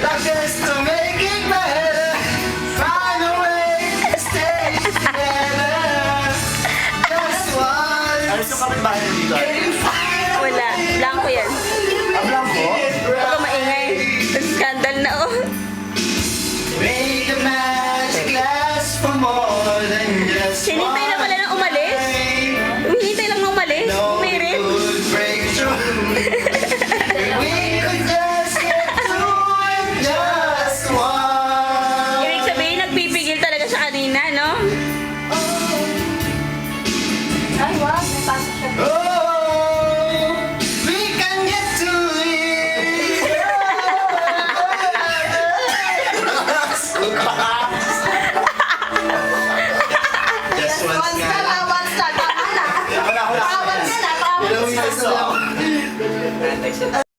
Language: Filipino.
Darkness to make it better. Find a way to stay together. Just one. Ano yung kapitbahay na dito? Wala. Blanco yan. Blanco? Huwag ka maingay. Scandal na oh. Make the magic last for more than just one. Hinintay na pala na umalis. Hinintay lang na umalis. No May rin. good breakthrough. We could just get through it, just one. Ibig sabihin, nagpipigil talaga siya kanina, no? Ay, wow, may pasok siya. Oh, we can get to it. Just one Once ka na, once na, tama na. Wala, wala. Tawad ka na, tawad Ilang ka minutes na. na lang.